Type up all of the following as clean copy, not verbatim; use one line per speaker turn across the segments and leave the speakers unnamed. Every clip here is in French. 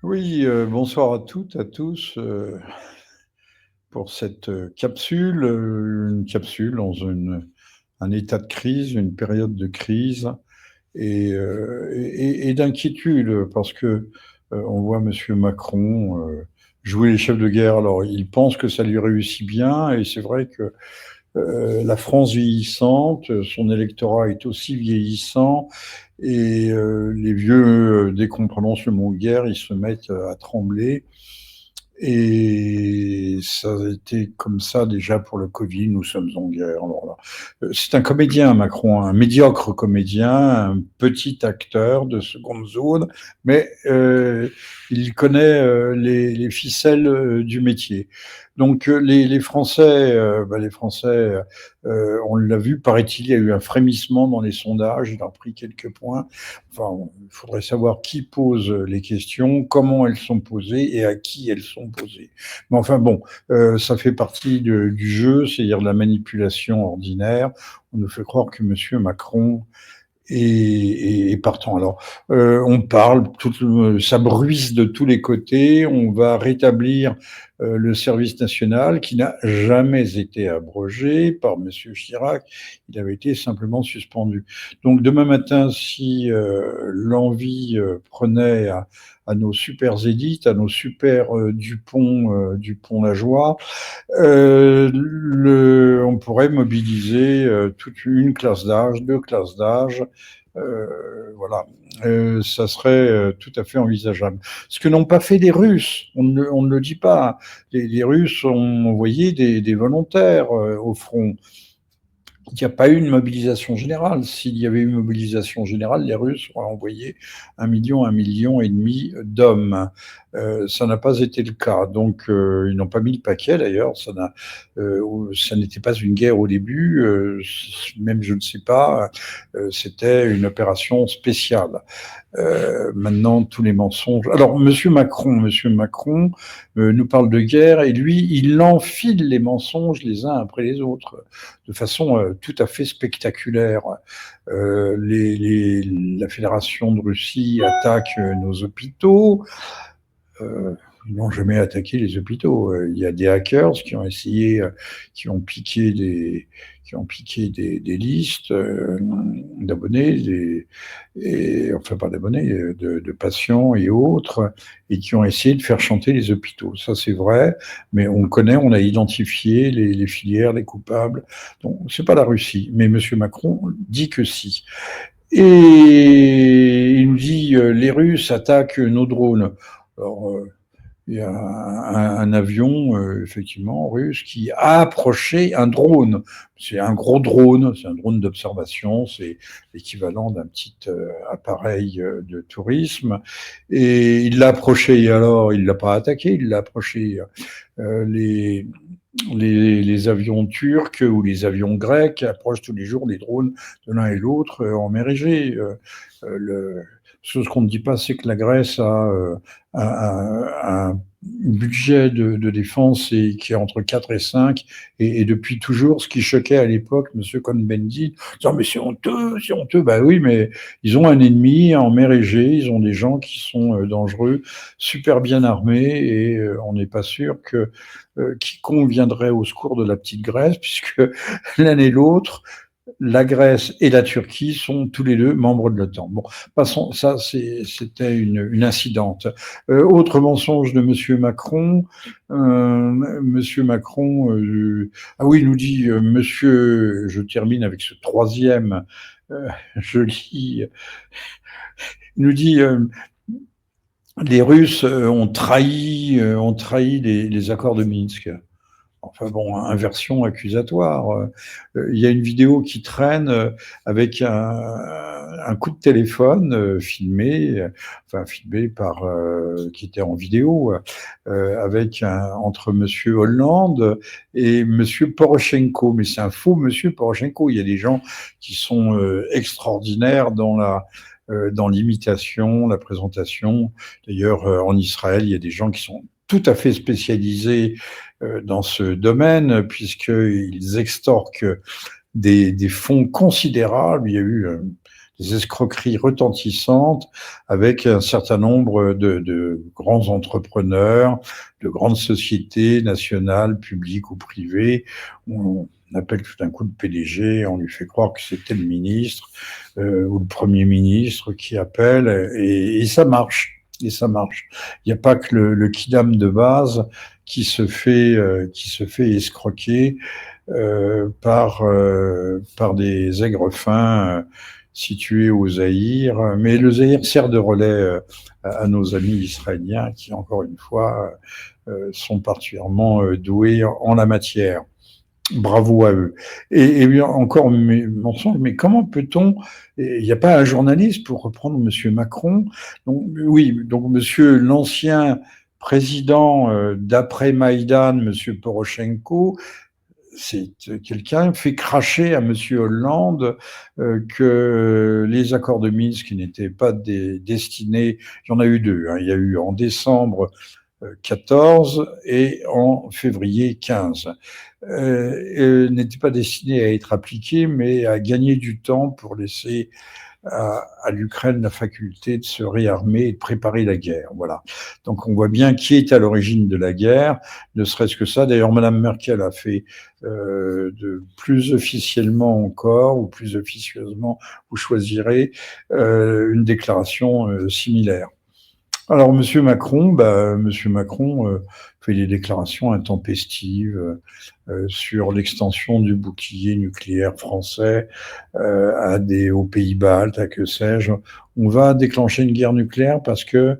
Oui, bonsoir à toutes, à tous, pour cette, capsule, une capsule dans un état de crise, une période de crise et d'inquiétude parce que, on voit monsieur Macron, jouer les chefs de guerre. Alors il pense que ça lui réussit bien et c'est vrai que, la France vieillissante, son électorat est aussi vieillissant et les vieux, dès qu'on prononce le mot guerre, ils se mettent, à trembler et ça a été comme ça déjà pour le Covid, nous sommes en guerre. Alors là, c'est un comédien Macron, un médiocre comédien, un petit acteur de seconde zone, mais il connaît les ficelles du métier. Donc les Français, les Français, on l'a vu, paraît-il, il y a eu un frémissement dans les sondages, il a pris quelques points. Enfin, il faudrait savoir qui pose les questions, comment elles sont posées et à qui elles sont posées. Mais enfin bon, ça fait partie du jeu, c'est-à-dire de la manipulation ordinaire. On nous fait croire que monsieur Macron et partant. Alors, on parle, ça bruisse de tous les côtés. On va rétablir le service national qui n'a jamais été abrogé par Monsieur Chirac. Il avait été simplement suspendu. Donc demain matin, si l'envie prenait à nos super élites, à nos super Dupont-Lajoie, on pourrait mobiliser toute une classe d'âge, deux classes d'âge. Voilà, ça serait tout à fait envisageable. Ce que n'ont pas fait les Russes, on ne le dit pas. Les Russes ont envoyé des volontaires au front. Il n'y a pas eu une mobilisation générale. S'il y avait eu une mobilisation générale, les Russes auraient envoyé 1 million et demi d'hommes. Ça n'a pas été le cas. Donc, ils n'ont pas mis le paquet d'ailleurs. Ça n'était pas une guerre au début. Même je ne sais pas. C'était une opération spéciale. Maintenant, tous les mensonges. Alors, Monsieur Macron nous parle de guerre et lui, il enfile les mensonges les uns après les autres de façon tout à fait spectaculaire. La Fédération de Russie attaque nos hôpitaux. Ils n'ont jamais attaqué les hôpitaux. Il y a des hackers qui ont essayé, qui ont piqué des listes d'abonnés, enfin pas d'abonnés, de patients et autres, et qui ont essayé de faire chanter les hôpitaux. Ça c'est vrai, mais on a identifié les filières, les coupables. Donc c'est pas la Russie, mais Monsieur Macron dit que si. Et il nous dit les Russes attaquent nos drones. Alors, il y a un avion, effectivement, russe, qui a approché un drone. C'est un gros drone, c'est un drone d'observation, c'est l'équivalent d'un petit appareil de tourisme. Et il l'a approché, et alors il l'a pas attaqué, il l'a approché. Les, les avions turcs ou les avions grecs approchent tous les jours les drones de l'un et l'autre en mer Égée. Ce qu'on ne dit pas, c'est que la Grèce a un budget de défense qui est entre 4 et 5, et depuis toujours, ce qui choquait à l'époque M. Cohn-Bendit, disant mais c'est honteux, c'est honteux. Bah oui, mais ils ont un ennemi en mer Égée, ils ont des gens qui sont dangereux, super bien armés, et on n'est pas sûr que quiconque viendrait au secours de la petite Grèce, puisque l'un et l'autre, la Grèce et la Turquie sont tous les deux membres de l'OTAN. Bon, passons, ça c'était une incidente. Autre mensonge de Monsieur Macron. Monsieur Macron, ah oui, il nous dit Monsieur. Je termine avec ce troisième. Je lis. Il nous dit les Russes ont trahi les accords de Minsk. Enfin bon, inversion accusatoire. Il y a une vidéo qui traîne avec un coup de téléphone filmé par qui était en vidéo avec entre Monsieur Hollande et Monsieur Poroshenko. Mais c'est un faux Monsieur Poroshenko. Il y a des gens qui sont extraordinaires dans l'imitation, la présentation. D'ailleurs, en Israël, il y a des gens qui sont tout à fait spécialisés dans ce domaine, puisqu'ils extorquent des fonds considérables. Il y a eu des escroqueries retentissantes avec un certain nombre de grands entrepreneurs, de grandes sociétés nationales, publiques ou privées. On appelle tout d'un coup le PDG, on lui fait croire que c'était le ministre ou le Premier ministre qui appelle, et ça marche. Et ça marche. Il n'y a pas que le kidam de base qui se fait escroquer par des aigres fins situés au Zaïre. Mais le Zaïre sert de relais à nos amis israéliens qui, encore une fois, sont particulièrement doués en la matière. Bravo à eux. Et bien encore mensonge, mais comment peut-on, il n'y a pas un journaliste pour reprendre Monsieur Macron, donc, oui, donc Monsieur l'ancien président d'après Maïdan, Monsieur Poroshenko, c'est quelqu'un fait cracher à Monsieur Hollande que les accords de Minsk n'étaient pas destinés, il y en a eu deux, hein, il y a eu en décembre 14 et en février 15. N'était pas destiné à être appliqué, mais à gagner du temps pour laisser à l'Ukraine la faculté de se réarmer et de préparer la guerre. Voilà. Donc on voit bien qui est à l'origine de la guerre, ne serait-ce que ça. D'ailleurs, Madame Merkel a fait de plus officiellement encore, ou plus officieusement, vous choisirez, une déclaration similaire. Alors, Monsieur Macron, fait des déclarations intempestives sur l'extension du bouclier nucléaire français aux pays baltes, à que sais-je. On va déclencher une guerre nucléaire parce que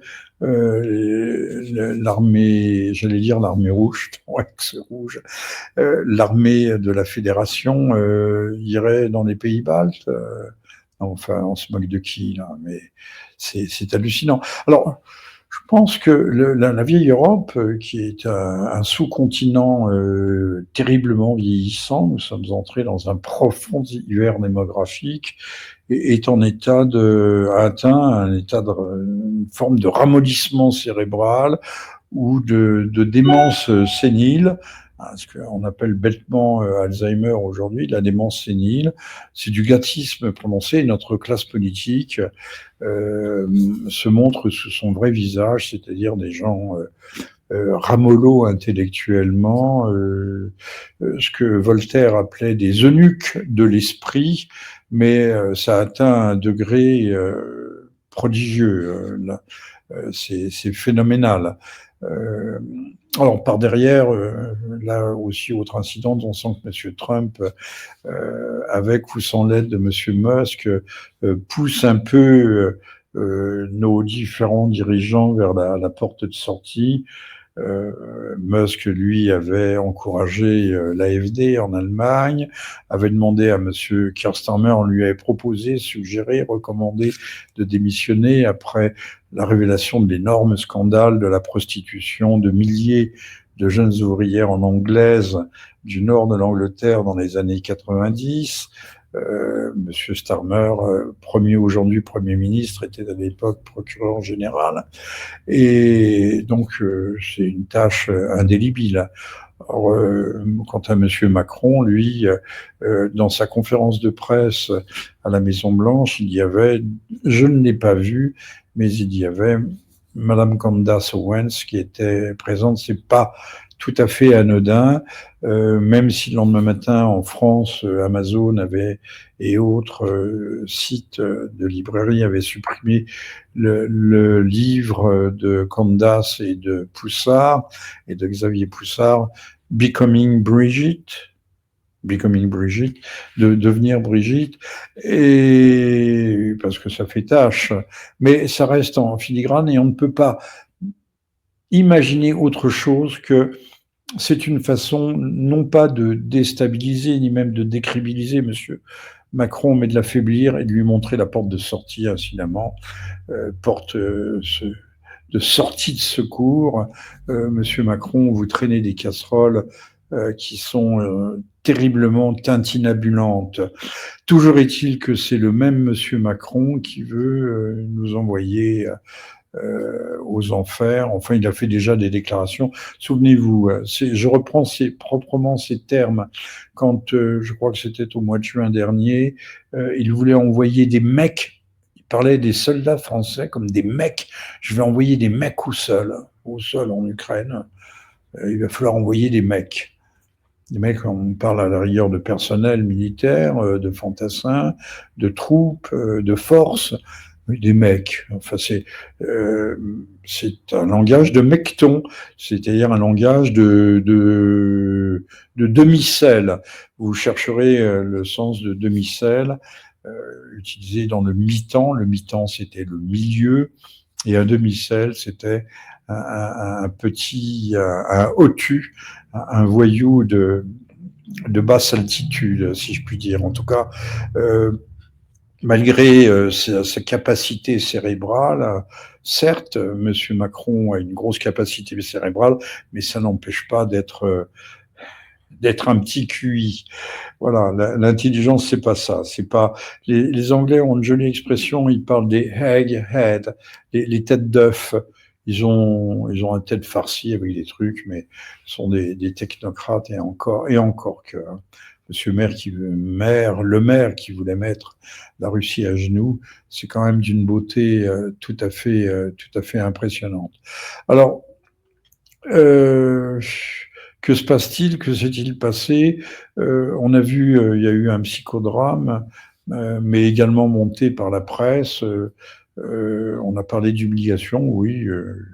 l'armée, j'allais dire l'armée rouge, c'est rouge, l'armée de la Fédération irait dans les pays baltes. Enfin, on se moque de qui là? Mais c'est hallucinant. Alors, je pense que la vieille Europe, qui est un sous-continent terriblement vieillissant, nous sommes entrés dans un profond hiver démographique, et est en état a atteint une forme de ramollissement cérébral ou de démence sénile, ce qu'on appelle bêtement Alzheimer aujourd'hui, la démence sénile. C'est du gâtisme prononcé. Notre classe politique se montre sous son vrai visage, c'est-à-dire des gens ramollos intellectuellement, ce que Voltaire appelait des eunuques de l'esprit, mais ça atteint un degré prodigieux. C'est phénoménal. Alors par derrière, là aussi autre incident, on sent que M. Trump, avec ou sans l'aide de M. Musk, pousse un peu nos différents dirigeants vers la porte de sortie. Musk, lui, avait encouragé l'AfD en Allemagne, avait demandé à Monsieur Keir Starmer, on lui avait proposé, suggéré, recommandé de démissionner après la révélation de l'énorme scandale de la prostitution de milliers de jeunes ouvrières en anglaise du nord de l'Angleterre dans les années 90. Monsieur Starmer, aujourd'hui Premier ministre, était à l'époque procureur général. Et donc, c'est une tâche indélébile. Alors, quant à Monsieur Macron, lui, dans sa conférence de presse à la Maison-Blanche, il y avait, je ne l'ai pas vu, mais il y avait Madame Candace Owens qui était présente. C'est pas tout à fait anodin, même si le lendemain matin en France, Amazon et autres sites de librairie avaient supprimé le livre de Candace et de Poussard et de Xavier Poussard, Becoming Brigitte, de devenir Brigitte, et parce que ça fait tâche, mais ça reste en filigrane et on ne peut pas imaginer autre chose que c'est une façon non pas de déstabiliser ni même de décrédibiliser Monsieur Macron, mais de l'affaiblir et de lui montrer la porte de sortie incidemment, porte de sortie de secours. Monsieur Macron, vous traînez des casseroles qui sont terriblement tintinabulantes. Toujours est-il que c'est le même Monsieur Macron qui veut nous envoyer aux enfers. Enfin, il a fait déjà des déclarations. Souvenez-vous, je reprends proprement ces termes, quand je crois que c'était au mois de juin dernier, il voulait envoyer des mecs parlait des soldats français comme des mecs. Je vais envoyer des mecs au sol en Ukraine. Il va falloir envoyer des mecs. Des mecs, on parle à la rigueur de personnel militaire, de fantassins, de troupes, de forces, des mecs. Enfin, c'est un langage de mecton, c'est-à-dire un langage de demi-sel. Vous chercherez le sens de demi-sel, utilisé dans le mi-temps. Le mi-temps, c'était le milieu, et un demi-sel, c'était un petit, un obtus, un voyou de basse altitude, si je puis dire. En tout cas, malgré sa capacité cérébrale, certes, M. Macron a une grosse capacité cérébrale, mais ça n'empêche pas d'être un petit QI. Voilà, l'intelligence, c'est pas ça. C'est pas les Anglais ont une jolie expression. Ils parlent des egghead, les têtes d'œufs. Ils ont une tête farcie avec des trucs, mais sont des technocrates et encore que Monsieur le maire qui voulait mettre la Russie à genoux, c'est quand même d'une beauté tout à fait impressionnante. Alors, que se passe-t-il? Que s'est-il passé? On a vu, il y a eu un psychodrame, mais également monté par la presse. On a parlé d'humiliation, oui,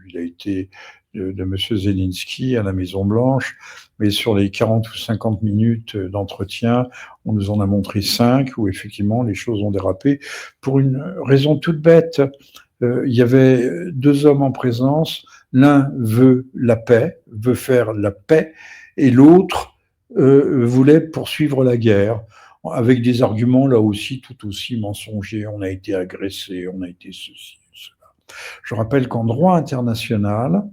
il a été de M. Zelensky à la Maison-Blanche, mais sur les 40 ou 50 minutes d'entretien, on nous en a montré 5 où effectivement les choses ont dérapé pour une raison toute bête. Il y avait 2 hommes en présence, l'un veut la paix, veut faire la paix, et l'autre voulait poursuivre la guerre, avec des arguments là aussi tout aussi mensongers. On a été agressé, on a été ceci, cela. Je rappelle qu'en droit international,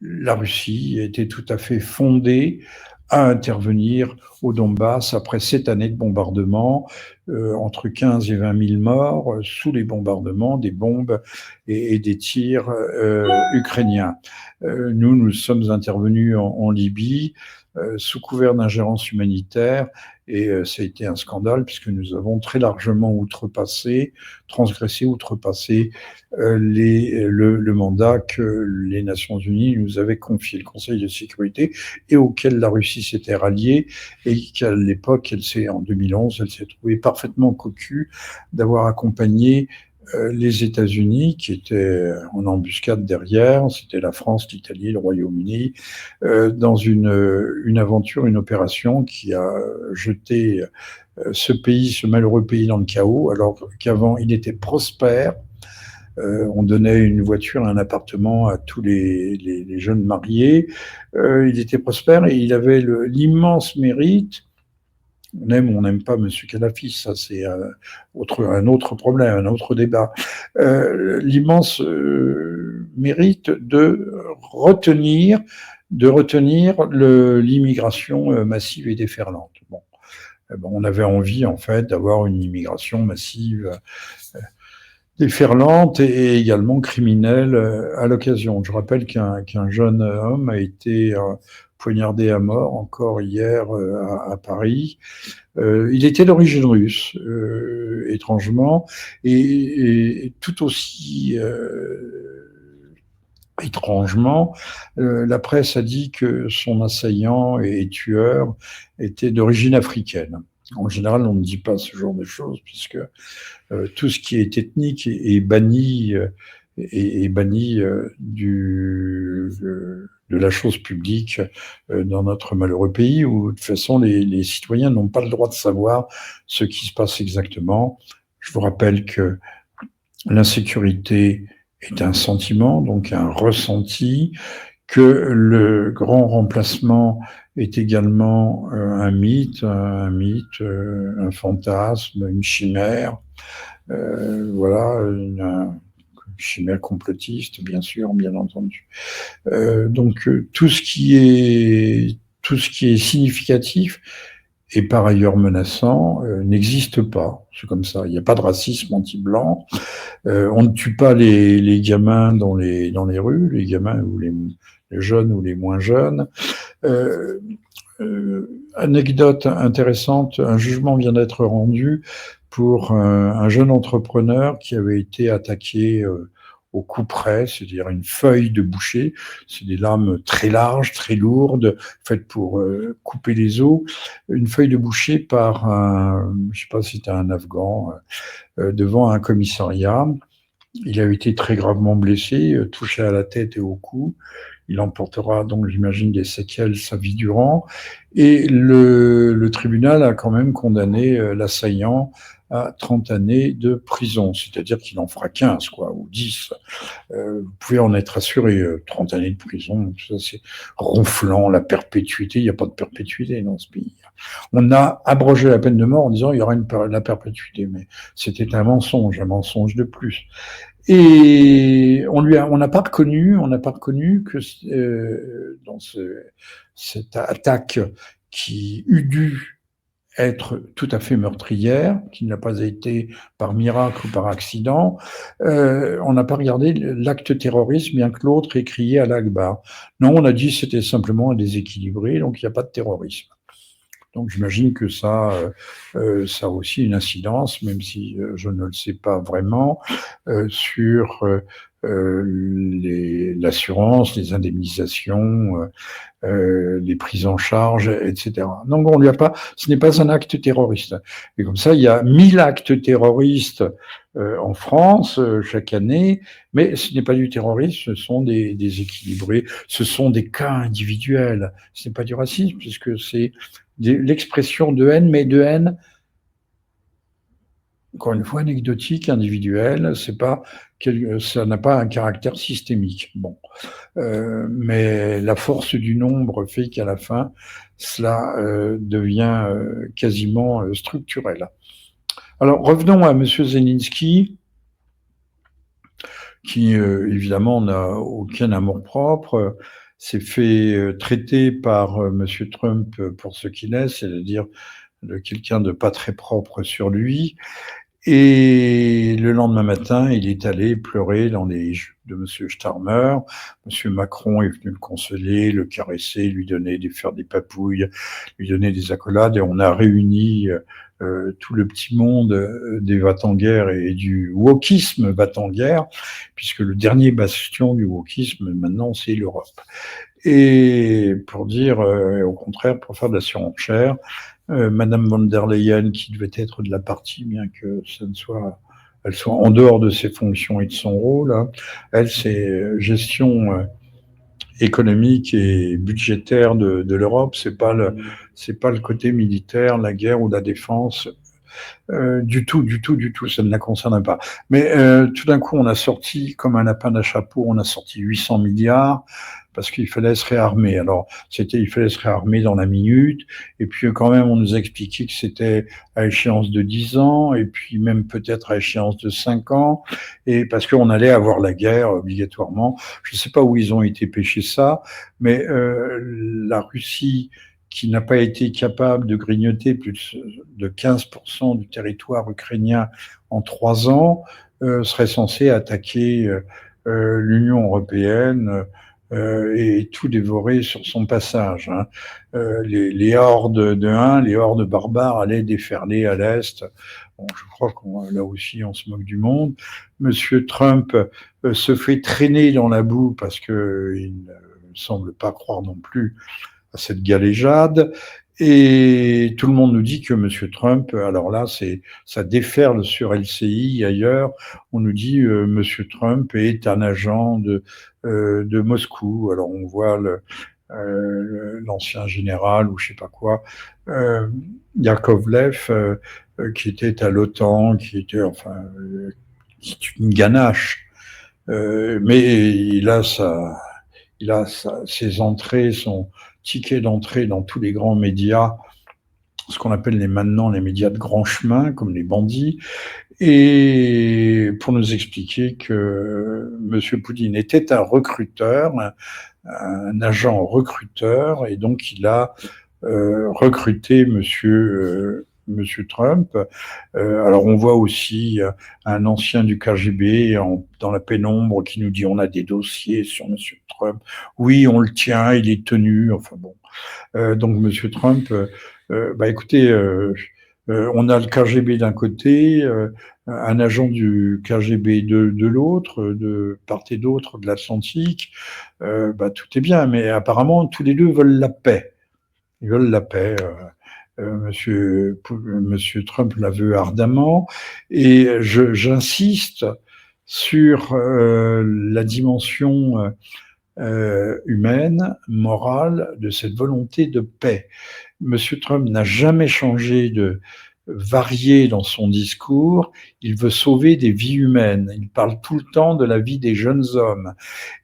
la Russie était tout à fait fondée à intervenir au Donbass après 7 années de bombardement, entre 15 et 20 000 morts sous les bombardements, des bombes et des tirs ukrainiens. Nous sommes intervenus en Libye sous couvert d'ingérence humanitaire, et ça a été un scandale puisque nous avons très largement outrepassé le mandat que les Nations Unies nous avaient confié, le Conseil de sécurité, et auquel la Russie s'était ralliée, et qu'à l'époque, en 2011, elle s'est trouvée parfaitement cocu d'avoir accompagné les États-Unis, qui étaient en embuscade derrière, c'était la France, l'Italie, le Royaume-Uni, dans une aventure, une opération qui a jeté ce malheureux pays dans le chaos, alors qu'avant il était prospère. On donnait une voiture, un appartement à tous les jeunes mariés. Il était prospère et il avait l'immense mérite. On aime ou on n'aime pas M. Kadhafi, ça c'est un autre problème, un autre débat. L'immense mérite de retenir l'immigration massive et déferlante. Bon, on avait envie en fait d'avoir une immigration massive déferlante et également criminelle à l'occasion. Je rappelle qu'un jeune homme a été poignardé à mort encore hier à Paris. Il était d'origine russe, étrangement, et tout aussi étrangement, la presse a dit que son assaillant et tueur était d'origine africaine. En général, on ne dit pas ce genre de choses puisque tout ce qui est ethnique est banni de la chose publique dans notre malheureux pays où, de toute façon, les citoyens n'ont pas le droit de savoir ce qui se passe exactement. Je vous rappelle que l'insécurité est un sentiment, donc un ressenti, que le grand remplacement est également un mythe, un fantasme, une chimère, voilà, une chimère complotiste, bien sûr, bien entendu. Donc tout ce qui est significatif et par ailleurs menaçant n'existe pas. C'est comme ça. Il n'y a pas de racisme anti-blanc. On ne tue pas les gamins dans les rues, les gamins ou les jeunes ou les moins jeunes. Anecdote intéressante, un jugement vient d'être rendu pour un jeune entrepreneur qui avait été attaqué au couperet, c'est-à-dire une feuille de boucher. C'est des lames très larges, très lourdes, faites pour couper les os. Une feuille de boucher par je sais pas si c'était un Afghan, devant un commissariat. Il a été très gravement blessé, touché à la tête et au cou. Il emportera donc, j'imagine, des séquelles sa vie durant. Et le tribunal a quand même condamné l'assaillant à 30 années de prison, c'est-à-dire qu'il en fera 15, quoi, ou 10. Vous pouvez en être assuré, 30 années de prison, ça c'est ronflant, la perpétuité, il n'y a pas de perpétuité dans ce pays. On a abrogé la peine de mort en disant il y aura la perpétuité, mais c'était un mensonge de plus. Et on n'a pas reconnu que dans cette attaque qui eût dû être tout à fait meurtrière, qui n'a pas été par miracle ou par accident, on n'a pas regardé l'acte terroriste, bien que l'autre ait crié à l'Akbar. Non, on a dit que c'était simplement un déséquilibré, donc il n'y a pas de terrorisme. Donc j'imagine que ça a aussi une incidence, même si je ne le sais pas vraiment, sur l'assurance, les indemnisations, les prises en charge, etc. Donc on lui a pas, ce n'est pas un acte terroriste. Et comme ça, il y a 1000 actes terroristes en France chaque année, mais ce n'est pas du terrorisme, ce sont des équilibrés, ce sont des cas individuels. Ce n'est pas du racisme, puisque c'est l'expression de haine, mais de haine, encore une fois, anecdotique, individuelle. C'est pas, ça n'a pas un caractère systémique. Bon. Mais la force du nombre fait qu'à la fin, cela devient quasiment structurel. Alors revenons à Monsieur Zelensky, qui évidemment n'a aucun amour-propre, s'est fait traiter par Monsieur Trump pour ce qu'il est, c'est-à-dire de quelqu'un de pas très propre sur lui. Et le lendemain matin, il est allé pleurer dans les jupes de Monsieur Starmer. Monsieur Macron est venu le consoler, le caresser, lui donner faire des papouilles, lui donner des accolades, et on a réuni tout le petit monde des va-t-en-guerre et du wokisme va-t-en-guerre, puisque le dernier bastion du wokisme maintenant c'est l'Europe. Et pour dire, au contraire, pour faire de la surenchère, Madame von der Leyen, qui devait être de la partie, bien que elle soit en dehors de ses fonctions et de son rôle, hein, elle, c'est gestion économique et budgétaire de l'Europe, c'est pas le côté militaire, la guerre ou la défense. Du tout, ça ne la concerne pas. Mais tout d'un coup, on a sorti, comme un lapin d'un chapeau, on a sorti 800 milliards parce qu'il fallait se réarmer. Alors, il fallait se réarmer dans la minute, et puis quand même, on nous a expliqué que c'était à échéance de 10 ans, et puis même peut-être à échéance de 5 ans, et parce qu'on allait avoir la guerre obligatoirement. Je ne sais pas où ils ont été pêcher ça, mais la Russie, qui n'a pas été capable de grignoter plus de 15% du territoire ukrainien en 3 ans, serait censé attaquer l'Union européenne et tout dévorer sur son passage. Hein. Les hordes les hordes barbares allaient déferler à l'Est. Bon, je crois qu'on là aussi on se moque du monde. Monsieur Trump se fait traîner dans la boue parce qu'il ne semble pas croire non plus à cette galéjade. Et tout le monde nous dit que M. Trump, alors là, ça déferle sur LCI ailleurs. On nous dit M. Trump est un agent de Moscou. Alors on voit l'ancien général ou je sais pas quoi, Yakovlev, qui était à l'OTAN, qui était enfin une ganache, mais ses entrées, son ticket d'entrée dans tous les grands médias, ce qu'on appelle maintenant les médias de grand chemin, comme les bandits, et pour nous expliquer que M. Poutine était un recruteur, un agent recruteur, et donc il a recruté Monsieur Trump. Alors on voit aussi un ancien du KGB dans la pénombre qui nous dit on a des dossiers sur Monsieur Trump. Oui, on le tient, il est tenu. Enfin bon. Donc Monsieur Trump, bah écoutez, On a le KGB d'un côté, un agent du KGB de l'autre, de part et d'autre de l'Atlantique. Tout est bien, mais apparemment tous les deux veulent la paix. Ils veulent la paix. Monsieur Trump la veut ardemment, et j'insiste sur la dimension humaine, morale de cette volonté de paix. Monsieur Trump n'a jamais changé de varié dans son discours. Il veut sauver des vies humaines. Il parle tout le temps de la vie des jeunes hommes.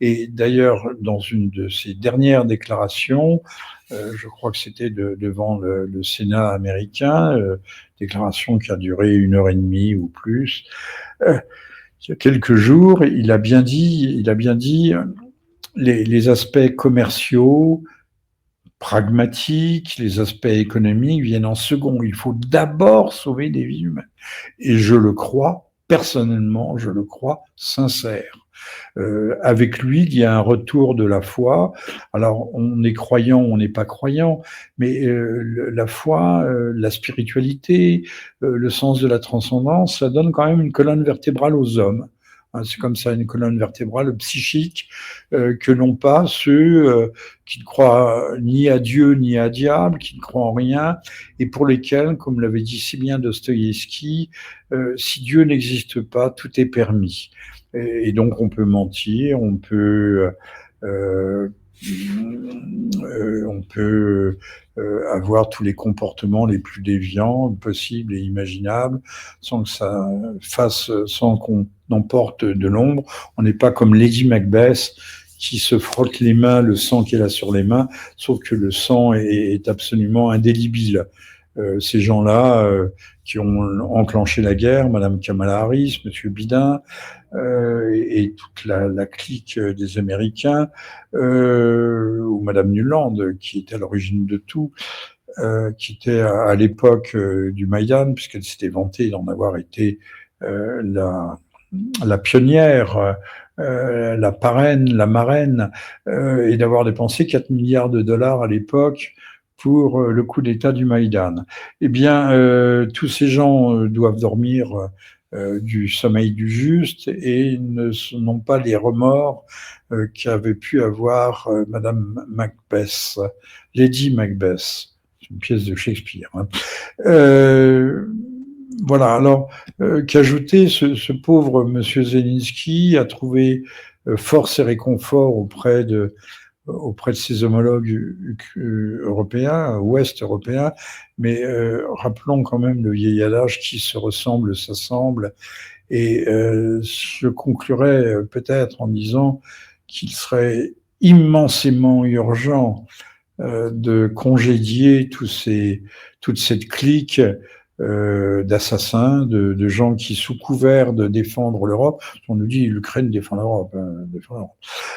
Et d'ailleurs, dans une de ses dernières déclarations, je crois que c'était devant le Sénat américain, déclaration qui a duré 1 heure et demie ou plus, il y a quelques jours, il a bien dit les aspects commerciaux, pragmatiques, les aspects économiques viennent en second. Il faut d'abord sauver des vies humaines. Et je le crois, personnellement, je le crois sincère. Avec lui, il y a un retour de la foi. Alors, on est croyant, on n'est pas croyant, mais la foi, la spiritualité, le sens de la transcendance, ça donne quand même une colonne vertébrale aux hommes. C'est comme ça, une colonne vertébrale psychique que n'ont pas ceux qui ne croient ni à Dieu ni à diable, qui ne croient en rien, et pour lesquels, comme l'avait dit si bien Dostoïevski, si Dieu n'existe pas, tout est permis. Et donc on peut mentir, on peut avoir tous les comportements les plus déviants possibles et imaginables sans que ça fasse, sans qu'on emporte de l'ombre. On n'est pas comme Lady Macbeth qui se frotte les mains, le sang qu'elle a sur les mains, sauf que le sang est absolument indélébile. Ces gens-là qui ont enclenché la guerre, Madame Kamala Harris, Monsieur Biden, et toute la clique des Américains, ou Madame Nuland, qui était à l'origine de tout, qui était à l'époque du Maïdan, puisqu'elle s'était vantée d'en avoir été la pionnière, la parraine, la marraine, et d'avoir dépensé 4 milliards de dollars à l'époque pour le coup d'État du Maïdan. Eh bien, tous ces gens doivent dormir du sommeil du juste et n'ont pas les remords qu'avait pu avoir Madame Macbeth, Lady Macbeth. C'est une pièce de Shakespeare. Voilà, alors qu'ajouter, ce pauvre monsieur Zelensky a trouvé force et réconfort auprès de ses homologues européens, ouest européens, mais rappelons quand même le vieil adage qui se ressemble s'assemble, et je conclurai peut-être en disant qu'il serait immensément urgent de congédier toute cette clique d'assassins, de gens qui, sous couvert de défendre l'Europe, on nous dit l'Ukraine défend l'Europe,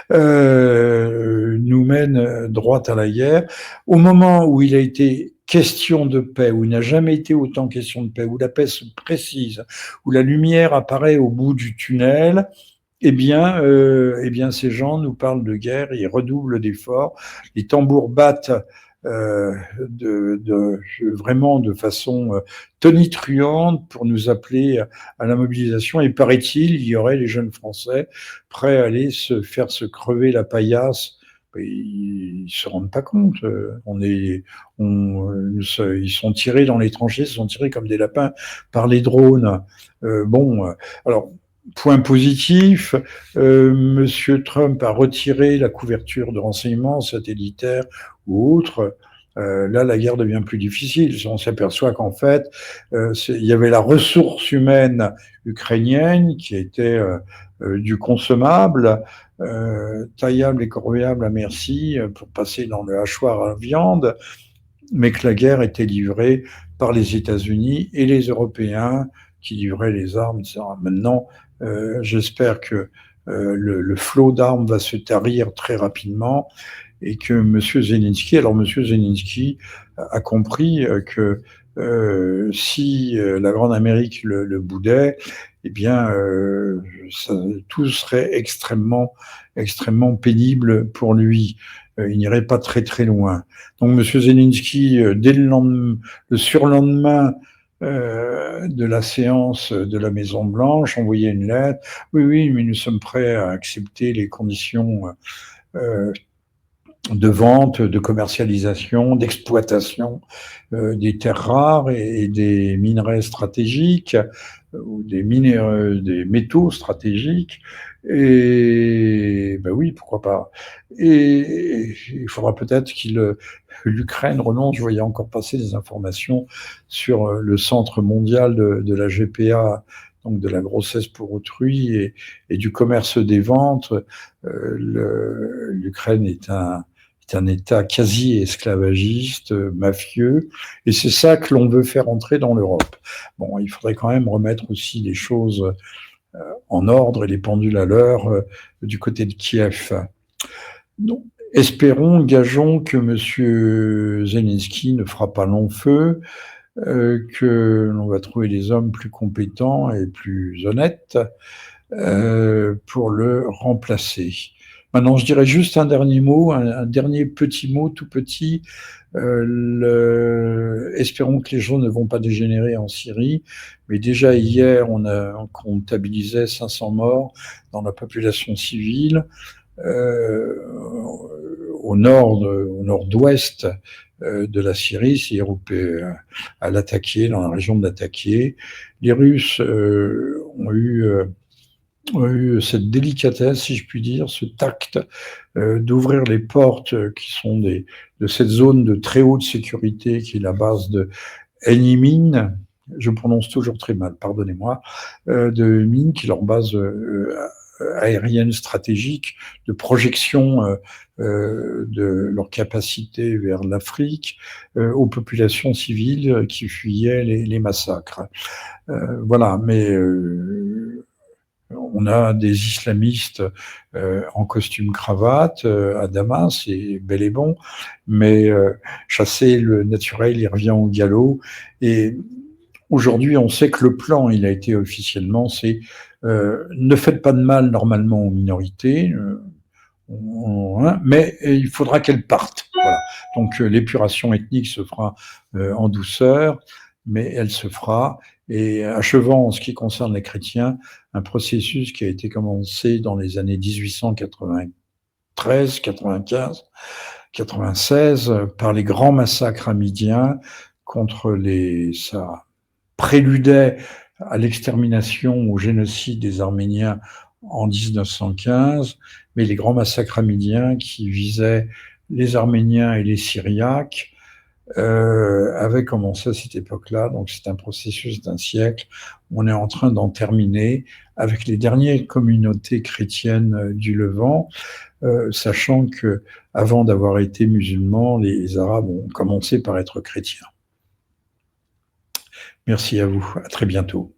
nous mène droit à la guerre. Au moment où il a été question de paix, où il n'a jamais été autant question de paix, où la paix se précise, où la lumière apparaît au bout du tunnel, eh bien, ces gens nous parlent de guerre, ils redoublent d'efforts, les tambours battent vraiment de façon tonitruante pour nous appeler à la mobilisation. Et paraît-il, il y aurait les jeunes Français prêts à aller se crever la paillasse. Ils se rendent pas compte. Ils sont tirés dans les tranchées, ils sont tirés comme des lapins par les drones. Alors, point positif, Monsieur Trump a retiré la couverture de renseignements satellitaires ou autres. Là, la guerre devient plus difficile. On s'aperçoit qu'en fait, il y avait la ressource humaine ukrainienne qui était du consommable, taillable et corvéable à merci pour passer dans le hachoir à viande, mais que la guerre était livrée par les États-Unis et les Européens qui livraient les armes, etc. Maintenant, j'espère que le flot d'armes va se tarir très rapidement et que M. Zelensky a compris que si la Grande Amérique le boudait, eh bien, tout serait extrêmement, extrêmement pénible pour lui. Il n'irait pas très très loin. Donc, M. Zelensky, dès le surlendemain de la séance de la Maison-Blanche, envoyer une lettre. Oui, oui, mais nous sommes prêts à accepter les conditions de vente, de commercialisation, d'exploitation des terres rares et des minerais stratégiques, ou des métaux stratégiques. Et ben oui, pourquoi pas. Et il faudra peut-être l'Ukraine renonce. Je voyais encore passer des informations sur le centre mondial de la GPA, donc de la grossesse pour autrui et du commerce des ventes. L'Ukraine est un État quasi esclavagiste, mafieux, et c'est ça que l'on veut faire entrer dans l'Europe. Bon, il faudrait quand même remettre aussi les choses en ordre et les pendules à l'heure du côté de Kiev. Donc, espérons, gageons que M. Zelensky ne fera pas long feu, que l'on va trouver des hommes plus compétents et plus honnêtes pour le remplacer. Maintenant, je dirais juste un dernier mot, un dernier petit mot, tout petit. Espérons que les choses ne vont pas dégénérer en Syrie, mais déjà hier, on comptabilisait 500 morts dans la population civile. Au nord-ouest de la Syrie, c'est-à-dire à l'Atakié, dans la région de l'Atakié. Les Russes ont eu cette délicatesse, si je puis dire, ce tact d'ouvrir les portes qui sont de cette zone de très haute sécurité qui est la base de Enimin, je prononce toujours très mal, pardonnez-moi, de Mine, qui est leur base aérienne stratégique, de projection de leur capacité vers l'Afrique, aux populations civiles qui fuyaient les massacres. Voilà, mais on a des islamistes en costume cravate à Damas, c'est bel et bon, mais chasser le naturel, il revient au galop. Et aujourd'hui, on sait que le plan, il a été officiellement, c'est ne faites pas de mal normalement aux minorités, mais il faudra qu'elles partent. Voilà. Donc l'épuration ethnique se fera en douceur, mais elle se fera. Et achevant en ce qui concerne les chrétiens, un processus qui a été commencé dans les années 1893, 95, 96 par les grands massacres hamidiens ça préludait à l'extermination, au génocide des Arméniens en 1915, mais les grands massacres hamidiens qui visaient les Arméniens et les Syriaques avaient commencé à cette époque-là. Donc c'est un processus d'un siècle. On est en train d'en terminer avec les dernières communautés chrétiennes du Levant, sachant que avant d'avoir été musulmans, les Arabes ont commencé par être chrétiens. Merci à vous. À très bientôt.